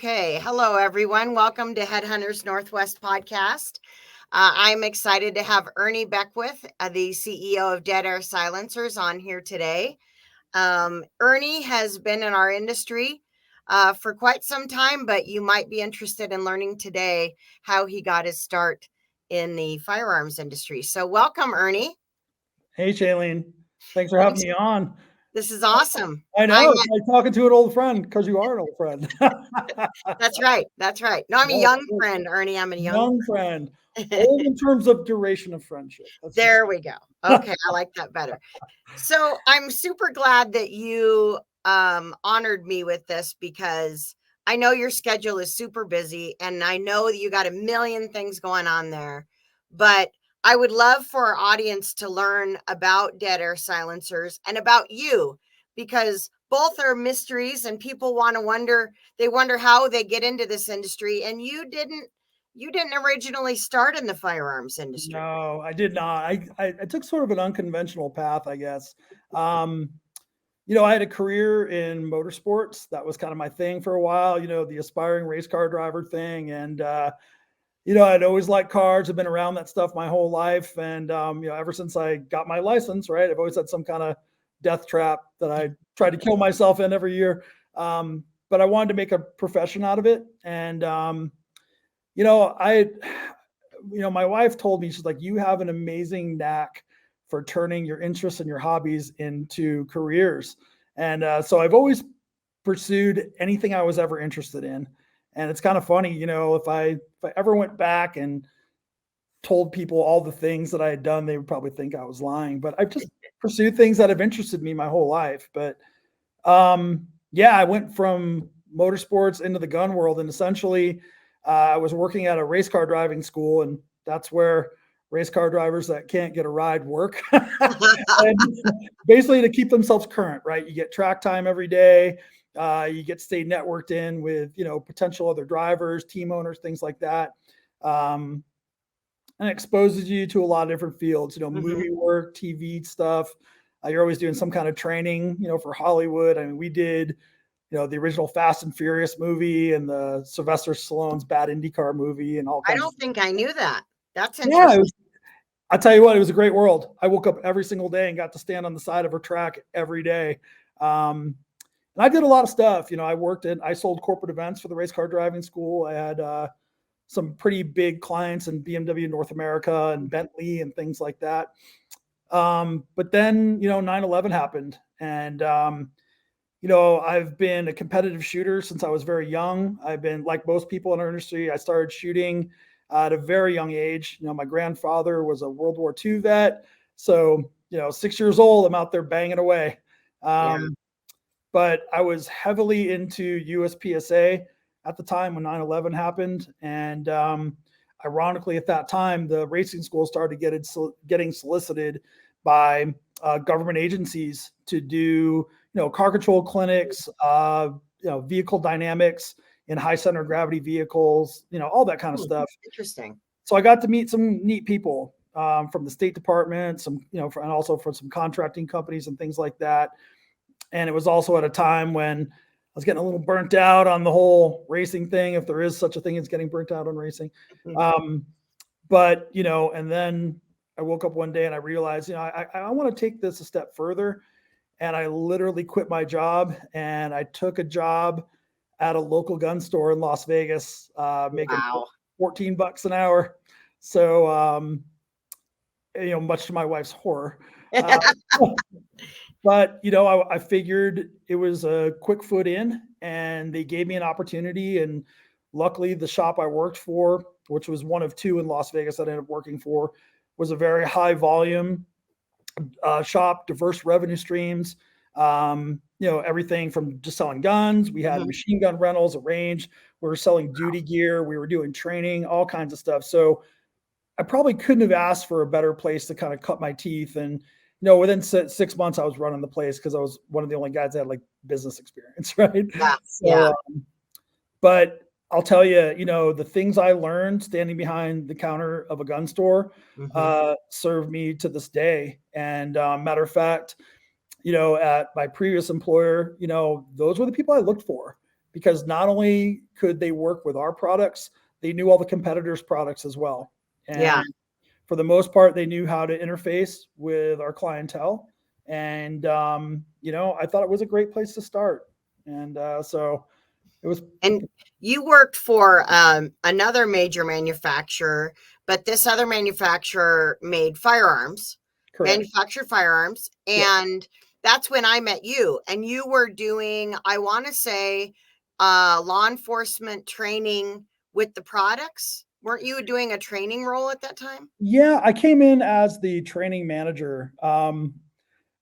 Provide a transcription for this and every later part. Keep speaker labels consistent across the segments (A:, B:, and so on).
A: Okay. Hello, everyone. Welcome to HeadHunters Northwest podcast. I'm excited to have Ernie Beckwith, the CEO of Dead Air Silencers, on here today. Ernie has been in our industry for quite some time, but you might be interested in learning today how he got his start in the firearms industry. So welcome, Ernie.
B: Hey, Shailene. Thanks for having me on.
A: This is awesome.
B: I know. It's like talking to an old friend because you are an old friend.
A: That's right. That's right. No, I'm a young friend, Ernie. I'm a young
B: friend. Old in terms of duration of friendship.
A: There we go. Okay. I like that better. So I'm super glad that you honored me with this because I know your schedule is super busy and I know that you got a million things going on there, but I would love for our audience to learn about Dead Air Silencers and about you, because both are mysteries and people wonder how they get into this industry. And you didn't originally start in the firearms industry.
B: No, I did not. I took sort of an unconventional path, I guess. I had a career in motorsports. That was kind of my thing for a while, the aspiring race car driver thing. And, I'd always liked cars. I've been around that stuff my whole life. And, ever since I got my license, right, I've always had some kind of death trap that I tried to kill myself in every year. But I wanted to make a profession out of it. And, my wife told me, she's like, you have an amazing knack for turning your interests and your hobbies into careers. And so I've always pursued anything I was ever interested in. And it's kind of funny, if I ever went back and told people all the things that I had done, they would probably think I was lying. But I've just pursued things that have interested me my whole life. But I went from motorsports into the gun world, and essentially I was working at a race car driving school, and that's where race car drivers that can't get a ride work. And basically to keep themselves current, right? You get track time every day. You get to stay networked in with, potential other drivers, team owners, things like that. And it exposes you to a lot of different fields, movie work, TV stuff. You're always doing some kind of training, for Hollywood. I mean, we did, the original Fast and Furious movie and the Sylvester Stallone's Bad IndyCar movie and all kinds.
A: I don't think I knew that. That's interesting.
B: I tell you what, it was a great world. I woke up every single day and got to stand on the side of a track every day. And I did a lot of stuff. I sold corporate events for the race car driving school. I had some pretty big clients in BMW North America and Bentley and things like that. But then, 9/11 happened. And, I've been a competitive shooter since I was very young. I've been, like most people in our industry, I started shooting at a very young age. My grandfather was a World War II vet. So, 6 years old, I'm out there banging away. But I was heavily into USPSA at the time when 9/11 happened. And ironically, at that time, the racing school started getting solicited by government agencies to do, car control clinics, vehicle dynamics in high center of gravity vehicles, all that kind of stuff.
A: Interesting.
B: So I got to meet some neat people from the State Department, and also from some contracting companies and things like that. And it was also at a time when I was getting a little burnt out on the whole racing thing, if there is such a thing as getting burnt out on racing. But, and then I woke up one day and I realized, I want to take this a step further. And I literally quit my job and I took a job at a local gun store in Las Vegas, making $14 an hour. So, much to my wife's horror. But, I figured it was a quick foot in and they gave me an opportunity. And luckily the shop I worked for, which was one of two in Las Vegas that I ended up working for, was a very high volume shop, diverse revenue streams, everything from just selling guns. We had machine gun rentals, a range. We were selling duty gear. We were doing training, all kinds of stuff. So I probably couldn't have asked for a better place to kind of cut my teeth. And, within 6 months, I was running the place because I was one of the only guys that had business experience, right? But I'll tell you, the things I learned standing behind the counter of a gun store serve me to this day. And matter of fact, at my previous employer, those were the people I looked for. because not only could they work with our products, they knew all the competitors' products as well.
A: Yeah.
B: And for the most part, they knew how to interface with our clientele. And, I thought it was a great place to start. And so it was.
A: And you worked for another major manufacturer, but this other manufacturer made firearms,
B: Correct.
A: manufactured firearms.
B: Yeah.
A: And that's when I met you. And you were doing, I want to say, law enforcement training with the products. Weren't you doing a training role at that time?
B: Yeah, I came in as the training manager,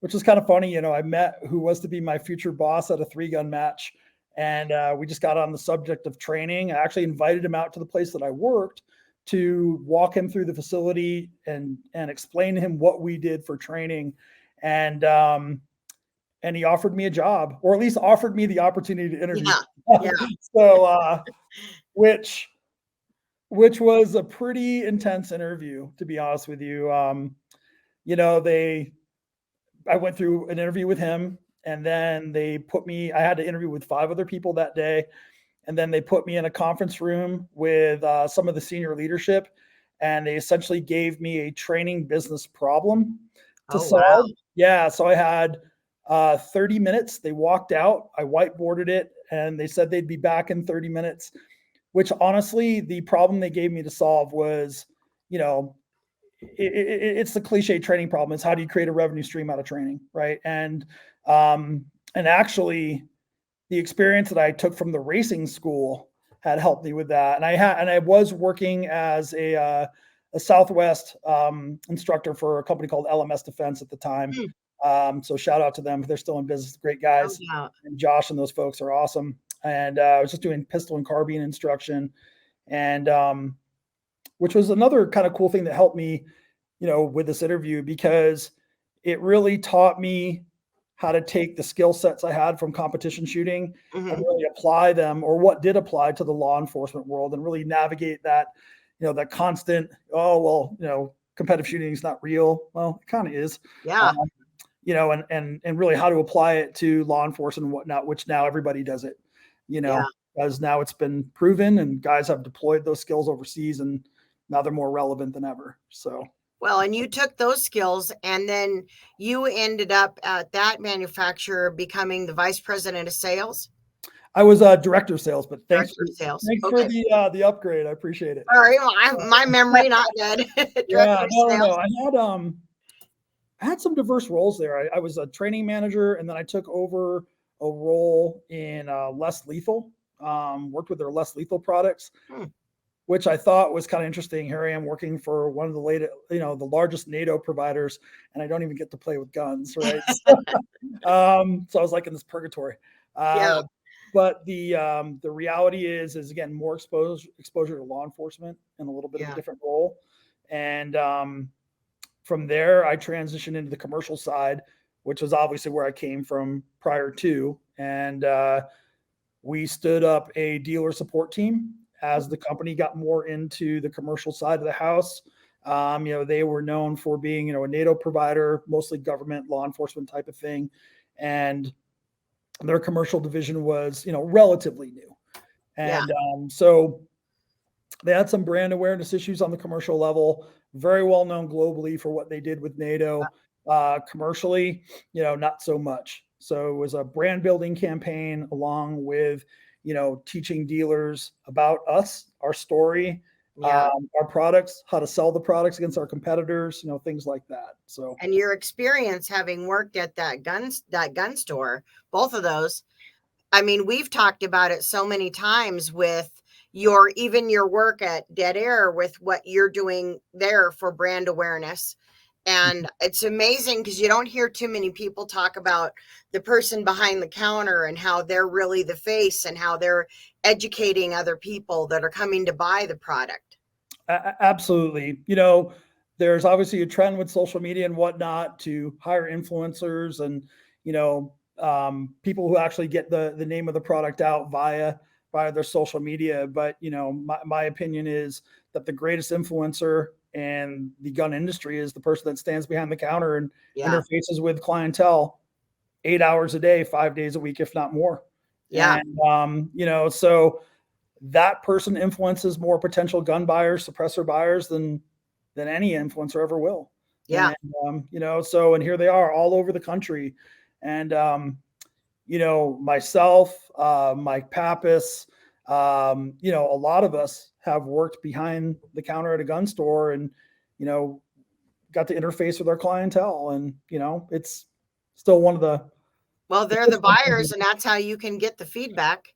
B: which was kind of funny. I met who was to be my future boss at a 3-gun match, and we just got on the subject of training. I actually invited him out to the place that I worked to walk him through the facility and explain to him what we did for training, and he offered me a job, or at least offered me the opportunity to interview.
A: Yeah. Yeah.
B: So, which was a pretty intense interview, to be honest with you. I went through an interview with him, and then I had to interview with 5 other people that day. And then they put me in a conference room with some of the senior leadership, and they essentially gave me a training business problem to
A: Oh, wow.
B: solve. Yeah. So I had 30 minutes. They walked out, I whiteboarded it, and they said they'd be back in 30 minutes, which honestly, the problem they gave me to solve was, it's the cliche training problem. Is how do you create a revenue stream out of training, right? And actually, the experience that I took from the racing school had helped me with that. And I was working as a Southwest instructor for a company called LMS Defense at the time. So shout out to them. They're still in business. Great guys.
A: Oh, yeah.
B: And Josh and those folks are awesome. And I was just doing pistol and carbine instruction, and which was another kind of cool thing that helped me, with this interview, because it really taught me how to take the skill sets I had from competition shooting and really apply them, or what did apply, to the law enforcement world, and really navigate that, that constant, competitive shooting is not real. Well, it kind of is.
A: Yeah.
B: And really how to apply it to law enforcement and whatnot, which now everybody does it,
A: Yeah.
B: as now it's been proven and guys have deployed those skills overseas, and now they're more relevant than ever. So.
A: Well, and you took those skills, and then you ended up at that manufacturer becoming the vice president of sales.
B: I was a director of sales, but thanks
A: Director of sales.
B: for the upgrade. I appreciate it.
A: Sorry, my memory not good. Director of sales.
B: No. I had some diverse roles there. I was a training manager, and then I took over a role in less lethal. Worked with their less lethal products, which I thought was kind of interesting. Here I am working for one of the largest NATO providers, and I don't even get to play with guns, right? So I was like in this purgatory.
A: Yeah.
B: But the reality is again, more exposure to law enforcement in a little bit of a different role. And from there, I transitioned into the commercial side, which was obviously where I came from prior to. And we stood up a dealer support team as the company got more into the commercial side of the house. They were known for being, a NATO provider, mostly government law enforcement type of thing. And their commercial division was, relatively new. And so they had some brand awareness issues on the commercial level, very well known globally for what they did with NATO. Commercially, not so much. So it was a brand building campaign, along with, teaching dealers about us, our story, our products, how to sell the products against our competitors, things like that. So,
A: and your experience having worked at that gun store, both of those, I mean, we've talked about it so many times with your work at Dead Air, with what you're doing there for brand awareness. And it's amazing because you don't hear too many people talk about the person behind the counter and how they're really the face, and how they're educating other people that are coming to buy the product.
B: Absolutely. There's obviously a trend with social media and whatnot to hire influencers and, people who actually get the name of the product out via their social media. But, my opinion is that the greatest influencer in the gun industry is the person that stands behind the counter and interfaces with clientele 8 hours a day, 5 days a week, if not more.
A: Yeah.
B: So that person influences more potential gun buyers, suppressor buyers than any influencer ever will.
A: Yeah.
B: And and here they are all over the country. And myself, Mike Pappas, a lot of us have worked behind the counter at a gun store and, got to interface with our clientele. And, it's still one of the,
A: Well, they're the buyers, and that's how you can get the feedback.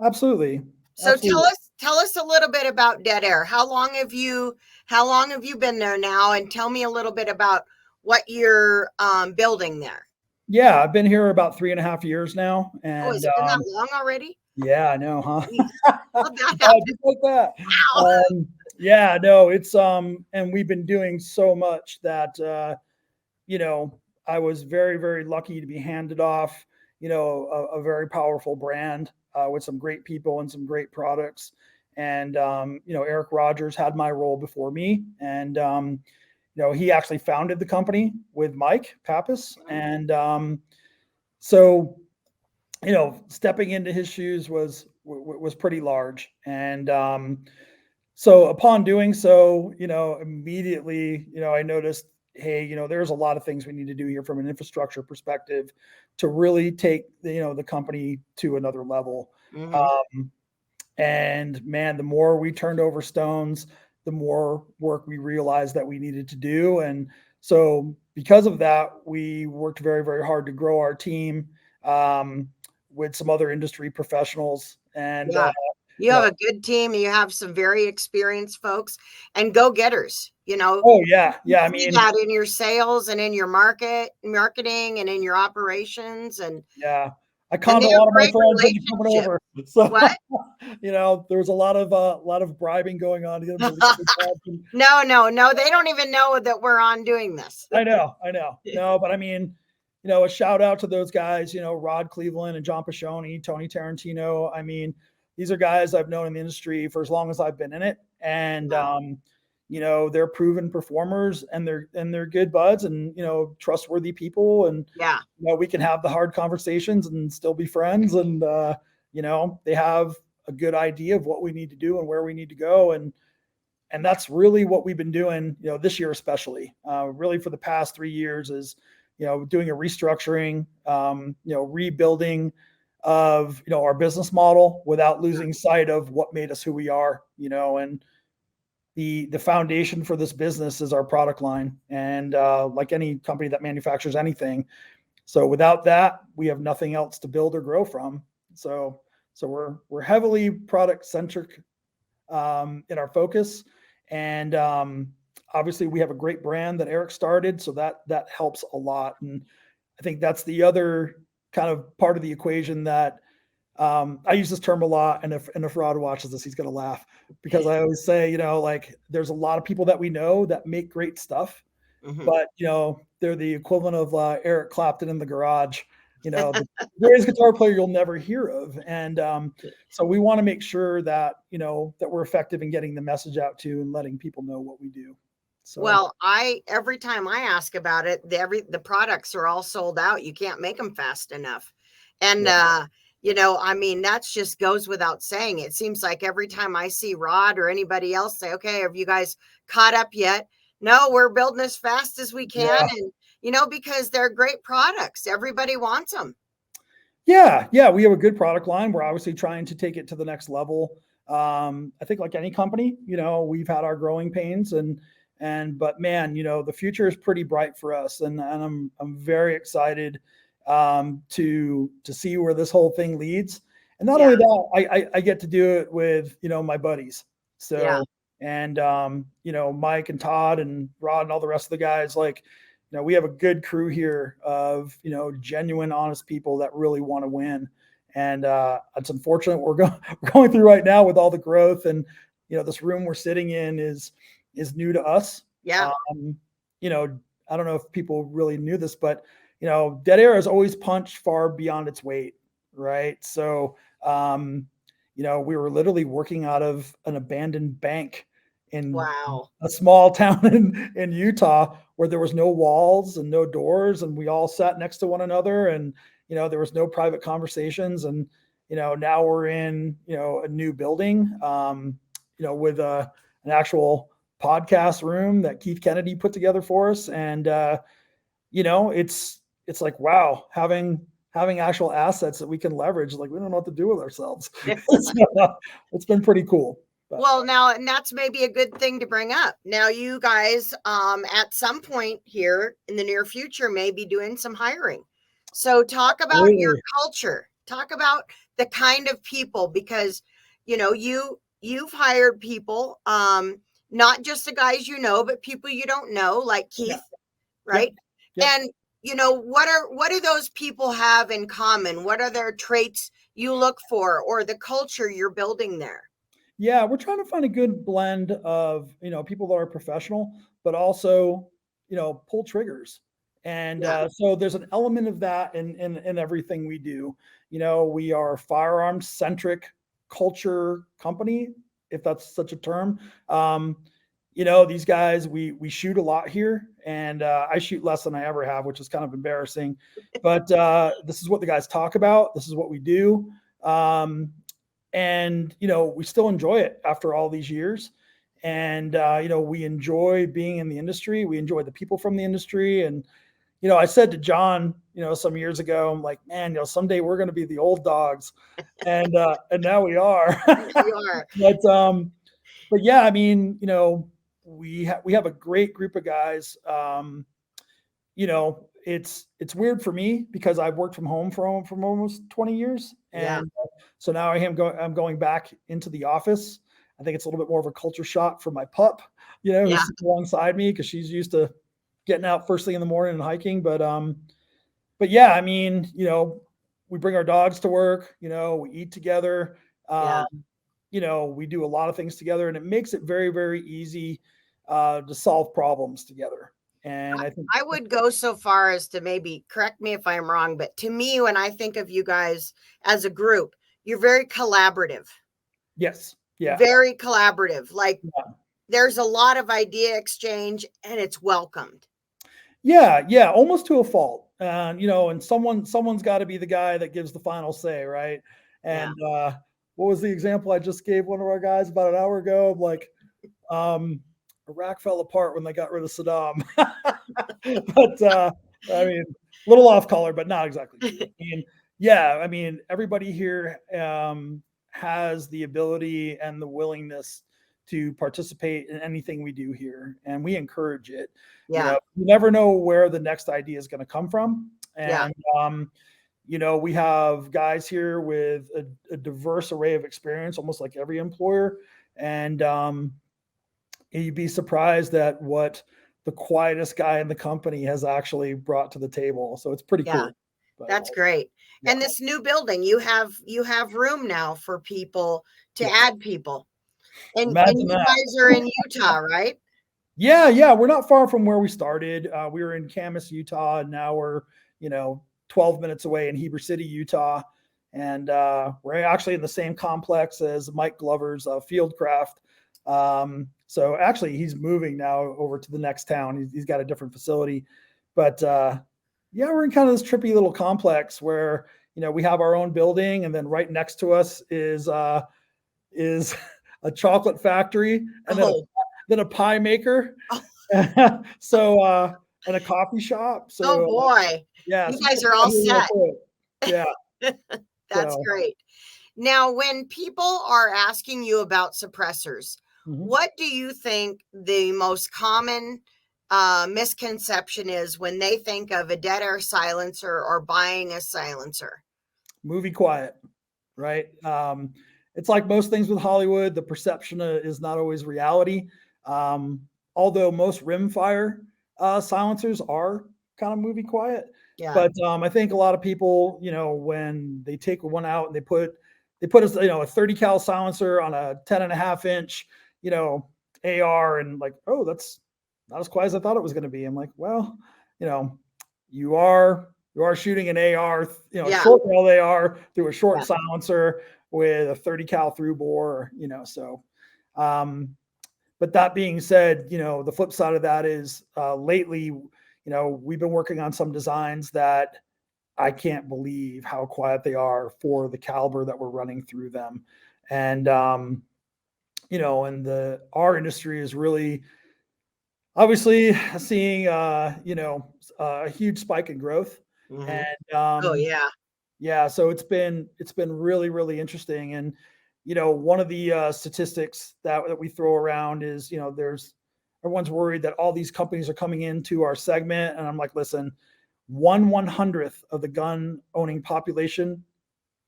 B: absolutely.
A: So
B: Absolutely.
A: tell us a little bit about Dead Air. How long have you been there now? And tell me a little bit about what you're building there.
B: Yeah, I've been here about 3.5 years now.
A: Oh, has
B: And
A: it been that long already?
B: yeah, I know, huh?
A: Jeez. How'd that happen?
B: Just like that.
A: Wow.
B: Yeah, no, it's and we've been doing so much that I was very, very lucky to be handed off, a very powerful brand with some great people and some great products. And Eric Rogers had my role before me, and he actually founded the company with Mike Pappas, and so stepping into his shoes was pretty large. And so upon doing so, immediately, I noticed, hey, there's a lot of things we need to do here from an infrastructure perspective to really take the company to another level.
A: Mm-hmm.
B: And man, the more we turned over stones, the more work we realized that we needed to do. And so because of that, we worked very, very hard to grow our team with some other industry professionals. And
A: Yeah. You
B: you
A: have
B: know,
A: a good team. You have some very experienced folks and go-getters.
B: oh yeah,
A: You
B: yeah. I
A: see
B: mean,
A: that in your sales and in your marketing and in your operations, and
B: yeah, I
A: they
B: conned a
A: have
B: lot of my
A: great
B: friends into coming
A: relationships.
B: over. So
A: What?
B: there was a lot of bribing going on to get them to leave the job.
A: No. They don't even know that we're on doing this.
B: I know. No, but I mean, a shout out to those guys, Rod Cleveland and John Pashoni, Tony Tarantino. I mean, these are guys I've known in the industry for as long as I've been in it. And,
A: Wow.
B: they're proven performers and they're good buds and, trustworthy people. And,
A: Yeah.
B: we can have the hard conversations and still be friends. And, they have a good idea of what we need to do and where we need to go. And that's really what we've been doing, this year, especially really for the past 3 years is, doing a restructuring, rebuilding of, our business model without losing sight of what made us who we are, and the foundation for this business is our product line. And like any company that manufactures anything. So without that, we have nothing else to build or grow from. So we're heavily product centric in our focus. And obviously we have a great brand that Eric started, so that helps a lot. And I think that's the other kind of part of the equation that I use this term a lot. And if Rod watches this, he's going to laugh because I always say, like there's a lot of people that we know that make great stuff,
A: Mm-hmm.
B: but they're the equivalent of Eric Clapton in the garage, the greatest guitar player you'll never hear of. And so we want to make sure that that we're effective in getting the message out to and letting people know what we do. So
A: Well, every time I ask about it, the products are all sold out. You can't make them fast enough. And
B: yeah.
A: I mean, that's just goes without saying. It seems like every time I see Rod or anybody else say, "Okay, have you guys caught up yet?" No, we're building as fast as we can.
B: Yeah.
A: And because they're great products. Everybody wants them.
B: Yeah, we have a good product line. We're obviously trying to take it to the next level. I think like any company, we've had our growing pains but man, the future is pretty bright for us, and I'm very excited to see where this whole thing leads. And not only that, I get to do it with my buddies.
A: Yeah.
B: So and Mike and Todd and Rod and all the rest of the guys, like we have a good crew here of genuine, honest people that really want to win. And it's unfortunate we're going through right now with all the growth, and this room we're sitting in is new to us.
A: Yeah.
B: I don't know if people really knew this, but Dead Air has always punched far beyond its weight, right? So we were literally working out of an abandoned bank in
A: Wow.
B: a small town in Utah where there was no walls and no doors, and we all sat next to one another, and there was no private conversations. And now we're in, a new building, with an actual podcast room that Keith Kennedy put together for us. And, it's like, wow, having actual assets that we can leverage. Like, we don't know what to do with ourselves. It's been pretty cool. But.
A: Well, now, and that's maybe a good thing to bring up. Now, you guys, at some point here in the near future, may be doing some hiring. So talk about your culture. Talk about the kind of people, because, you've hired people, not just the guys but people you don't know, like Keith, right?
B: Yep.
A: And what do those people have in common? What are their traits you look for, or the culture you're building there?
B: Yeah, we're trying to find a good blend of, people that are professional, but also, pull triggers. And so there's an element of that in everything we do. We are firearms centric culture company, if that's such a term. These guys, we shoot a lot here, and I shoot less than I ever have, which is kind of embarrassing. But this is what the guys talk about. This is what we do. And we still enjoy it after all these years. And we enjoy being in the industry. We enjoy the people from the industry. And I said to John, some years ago, I'm like, man, someday we're going to be the old dogs. And now we are.
A: You are.
B: But yeah, I mean, we have a great group of guys. It's weird for me because I've worked from home for almost 20 years. And so now I'm going back into the office. I think it's a little bit more of a culture shock for my pup, who's alongside me, because she's used to getting out first thing in the morning and hiking. But yeah, I mean, we bring our dogs to work, we eat together. We do a lot of things together, and it makes it very, very easy to solve problems together. And I think
A: I would go so far as to, maybe correct me if I'm wrong, but to me, when I think of you guys as a group, you're very collaborative.
B: Yes. Yeah.
A: Very collaborative. Like, there's a lot of idea exchange, and it's welcomed.
B: Yeah. Yeah. Almost to a fault. And someone's got to be the guy that gives the final say. Right. And, what was the example I just gave one of our guys about an hour ago? Like, Iraq fell apart when they got rid of Saddam. But I mean, a little off color, but not exactly. I mean, everybody here has the ability and the willingness to participate in anything we do here, and we encourage it. You never know where the next idea is going to come from. And we have guys here with a diverse array of experience, almost like every employer. And you'd be surprised at what the quietest guy in the company has actually brought to the table. So it's pretty cool.
A: But, that's great. And this new building, you have room now for people to add people. And you guys are in Utah, right?
B: Yeah. We're not far from where we started. We were in Camas, Utah, and now we're, 12 minutes away in Heber City, Utah. And we're actually in the same complex as Mike Glover's Fieldcraft. So actually he's moving now over to the next town. He's got a different facility, but we're in kind of this trippy little complex where, we have our own building, and then right next to us is a chocolate factory, and then a pie maker. So, and a coffee shop. So,
A: oh boy. You guys are all set.
B: Yeah.
A: That's great. Now, when people are asking you about suppressors, what do you think the most common misconception is when they think of a dead air silencer or buying a silencer?
B: Movie quiet, right? It's like most things with Hollywood, the perception is not always reality. Although most rimfire silencers are kind of movie quiet. But I think a lot of people, when they take one out and they put a 30 cal silencer on a 10.5 inch, AR, and like, oh, that's not as quiet as I thought it was going to be. I'm like, well, you are shooting an AR, short barrel AR through a short silencer with a 30 cal through bore, so. But that being said, the flip side of that is lately, we've been working on some designs that I can't believe how quiet they are for the caliber that we're running through them. And, and our industry is really obviously seeing, a huge spike in growth.
A: Mhm.
B: And,
A: Oh, yeah.
B: yeah, so it's been really, really interesting. And, one of the statistics that we throw around is, there's everyone's worried that all these companies are coming into our segment. And I'm like, listen, 1/100th of the gun owning population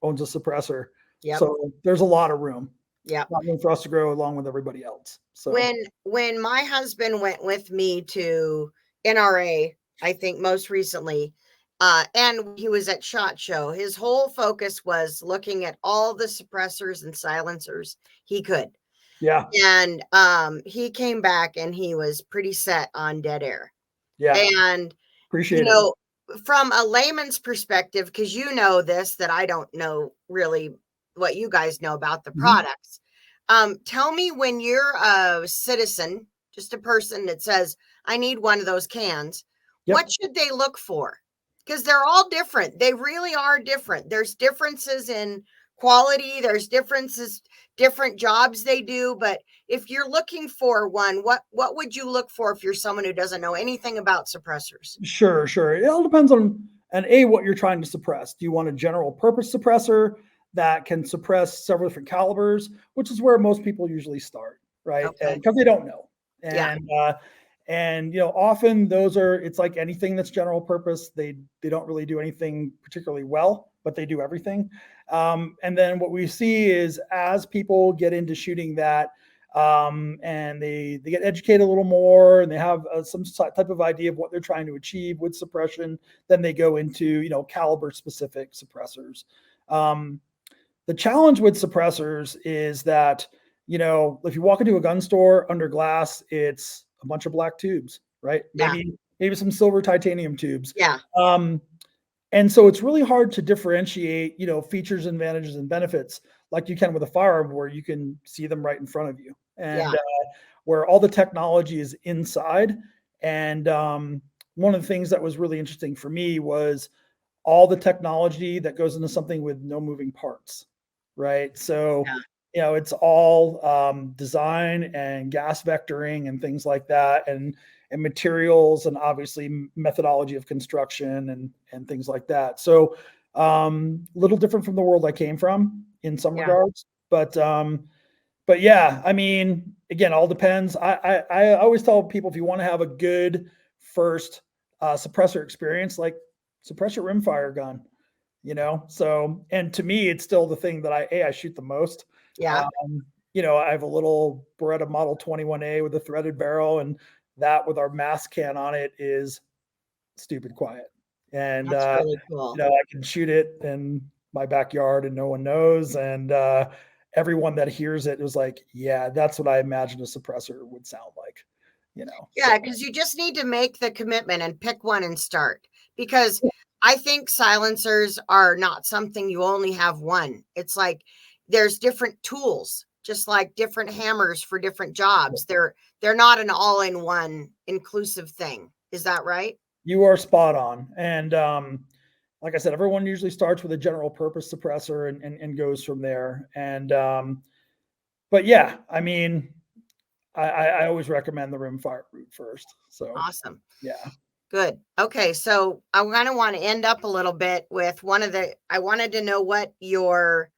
B: owns a suppressor.
A: Yep.
B: So there's
A: Yep.
B: a lot of room for us to grow along with everybody else. So
A: When my husband went with me to NRA, I think most recently, and he was at SHOT Show, his whole focus was looking at all the suppressors and silencers he could.
B: yeah,
A: And he came back and he was pretty set on dead air.
B: yeah,
A: And you
B: appreciate it.
A: know, from a layman's perspective, because you know this, that I don't know really what you guys know about the
B: Mhm.
A: products. Tell me, when you're a citizen, just a person that says, I need one of those cans, what
B: Yep.
A: should they look for? Because they're all different. They really are different. There's differences in quality, there's differences, different jobs they do. But if you're looking for one, what would you look for if you're someone who doesn't know anything about suppressors?
B: Sure, sure. It all depends on what you're trying to suppress. Do you want a general purpose suppressor that can suppress several different calibers, which is where most people usually start, right?
A: Okay.
B: Because they don't know.
A: Yeah.
B: And often those are, it's like anything that's general purpose. They don't really do anything particularly well, but they do everything. And then what we see is, as people get into shooting that, and they get educated a little more, and they have some type of idea of what they're trying to achieve with suppression, then they go into caliber specific suppressors. Um, the challenge with suppressors is that, if you walk into a gun store, under glass, it's a bunch of black tubes, right?
A: Yeah.
B: Maybe some silver titanium tubes.
A: Yeah.
B: Um, and so it's really hard to differentiate, features, advantages, and benefits like you can with a firearm, where you can see them right in front of you,
A: Yeah.
B: and where all the technology is inside. And one of the things that was really interesting for me was all the technology that goes into something with no moving parts, right? So,
A: Yeah.
B: it's all design and gas vectoring and things like that, and materials, and obviously methodology of construction and things like that. So, little different from the world I came from in some
A: Yeah.
B: regards, but yeah, I mean, again, all depends. I always tell people, if you want to have a good first suppressor experience, like, suppress your rimfire gun, So, and to me, it's still the thing that I shoot the most.
A: Yeah.
B: Um, I have a little Beretta Model 21A with a threaded barrel, and that with our mass can on it is stupid quiet. And
A: That's really cool.
B: I can shoot it in my backyard and no one knows. And everyone that hears it was like, yeah, that's what I imagine a suppressor would sound like,
A: Yeah,
B: so
A: because you just need to make the commitment and pick one and start. Because I think silencers are not something you only have one. It's like there's different tools, just like different hammers for different jobs. They're not an all-in-one inclusive thing. Is that right?
B: you are spot on. And like I said, everyone usually starts with a general purpose suppressor, and goes from there. And but yeah, I mean, I always recommend the rimfire route first. So
A: Awesome.
B: yeah.
A: Good. Okay, so I kind of want to end up a little bit with I wanted to know what your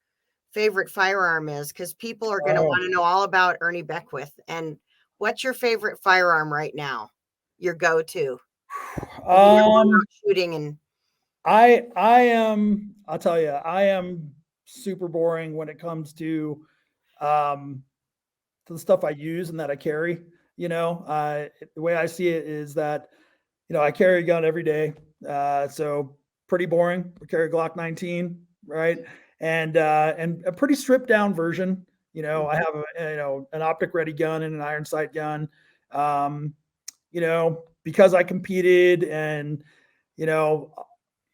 A: favorite firearm is, because people are going to
B: Oh,
A: want to know all about Ernie Beckwith. And what's your favorite firearm right now? Your go-to when you're
B: um,
A: not shooting and
B: I'll tell you, I am super boring when it comes um to the stuff I use and that I carry. The way I see it is that, I carry a gun every day. So pretty boring. I carry a Glock 19, right? And a pretty stripped down version. I have an optic ready gun and an iron sight gun. Um, because I competed and, you know,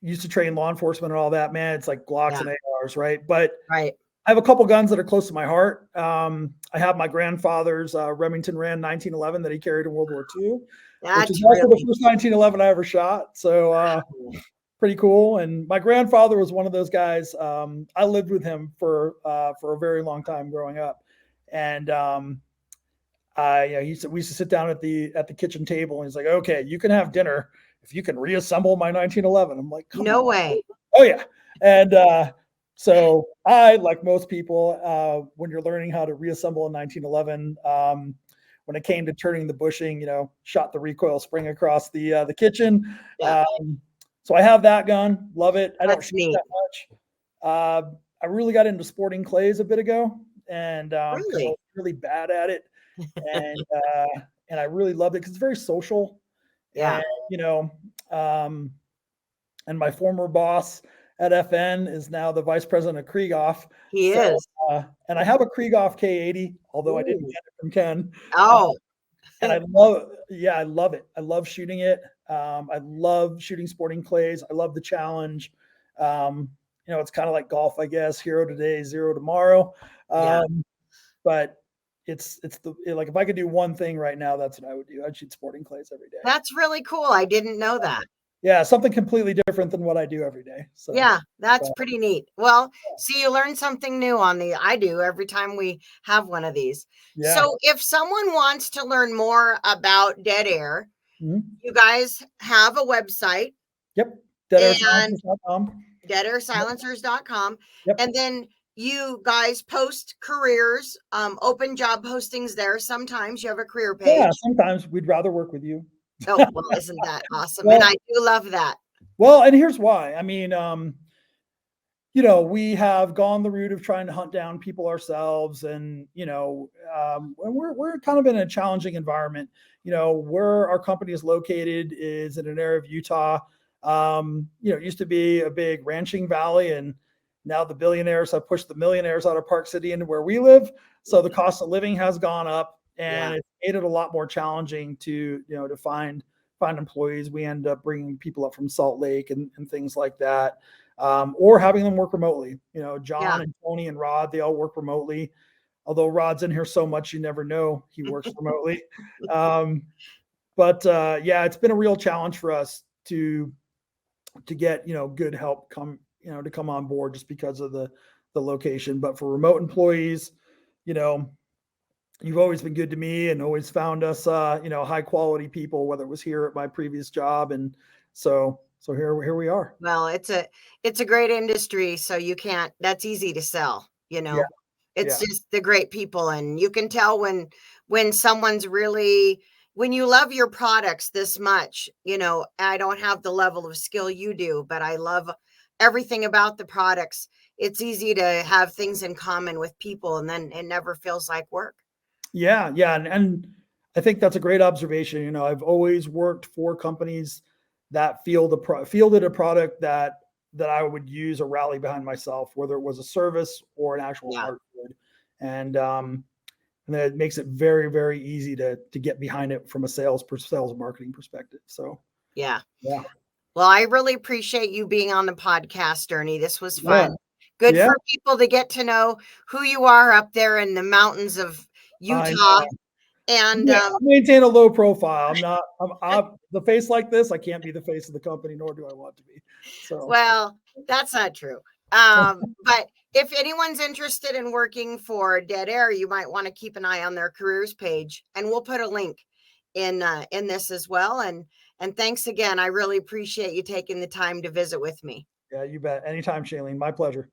B: used to train law enforcement and all that, man, it's like Glocks
A: yeah,
B: and ARs, right? But
A: right.
B: I have a couple guns that are close to my heart. I have my grandfather's Remington Rand 1911 that he carried in World War II, which is
A: That's
B: also the
A: really
B: first 1911 I ever shot. So,
A: cool.
B: pretty cool. And my grandfather was one of those guys. I lived with him for a very long time growing up, and we used to sit down at the kitchen table, and he's like, "Okay, you can have dinner if you can reassemble my 1911." I'm like, "Come
A: No
B: on."
A: way.
B: Oh yeah. And so I, like most people, when you're learning how to reassemble a 1911, when it came to turning the bushing, shot the recoil spring across the kitchen.
A: Yeah,
B: So I have that gun. Love it. I don't
A: that's
B: shoot
A: neat.
B: that much. I really got into sporting clays a bit ago, and because I
A: Really?
B: was really bad at it, and I really loved it because it's very social,
A: Yeah,
B: and you know, um, and my former boss at FN is now the vice president of Kriegoff.
A: he
B: So,
A: is.
B: and I have a Kriegoff K80, although I didn't
A: Ooh.
B: get it from Ken. Uh,
A: Oh,
B: and I love it. I love shooting it. I love shooting sporting clays. I love the challenge. Um, it's kind of like golf, I guess. Hero today, zero tomorrow.
A: yeah.
B: Um, but like if I could do one thing right now, that's what I would do. I'd shoot sporting clays every day.
A: That's really cool. I didn't know that.
B: Yeah, something completely different than what I do every day. So,
A: Yeah, that's
B: uh,
A: pretty neat. Well, see, you learn something new I do every time we have one of these.
B: yeah.
A: So if someone wants to learn more about Dead Air,
B: Mhm.
A: you guys have a website
B: Yep.
A: and
B: DeadAirSilencers.com.
A: deadairsilencers.com.
B: Yep.
A: And then you guys post careers, open job postings there. Sometimes you have a career
B: Yeah,
A: page.
B: sometimes we'd rather work with you.
A: Oh, well, isn't that awesome? And
B: Well,
A: I do love that.
B: and here's why. I mean, we have gone the route of trying to hunt down people ourselves, and and we're kind of in a challenging environment. Where our company is located is in an area of Utah. It used to be a big ranching valley, and now the billionaires have pushed the millionaires out of Park City into where we live. So the cost of living has gone up,
A: Yeah.
B: and it's made it a lot more challenging to find employees. We end up bringing people up from Salt Lake and things like that, or having them work remotely.
A: Yeah.
B: John and Tony and Rod, they all work remotely. Although Rod's in here so much, you never know he works remotely. Um, but yeah, it's been a real challenge for us to get good help to come on board just because of the location. But for remote employees, you know, you've always been good to me and always found us high quality people, whether it was here at my previous job, and so here we are.
A: Well, it's a great industry, so you can't that's easy to sell,
B: Yeah,
A: It's
B: yeah.
A: just the great people, and you can tell when someone's really when you love your products this much, I don't have the level of skill you do, but I love everything about the products. It's easy to have things in common with people, and then it never feels like work.
B: Yeah, yeah, and I think that's a great observation. I've always worked for companies that fielded a product that I would use or rally behind myself, whether it was a service or an actual
A: Yeah.
B: hard good, and that makes it very, very easy to get behind it from a sales and marketing perspective. So
A: Yeah.
B: yeah,
A: Well, I really appreciate you being on the podcast, Ernie. This was
B: yeah,
A: fun. Good
B: yeah.
A: for people to get to know who you are up there in the mountains of
B: I
A: Utah.
B: know.
A: And
B: Yeah, I maintain a low profile. I'm not. I'm the face like this. I can't be the face of the company, nor do I want to be. So
A: well, that's not true. But if anyone's interested in working for Dead Air, you might want to keep an eye on their careers page, and we'll put a link in this as well. And thanks again. I really appreciate you taking the time to visit with me.
B: yeah, you bet. Anytime, Shailene. My pleasure.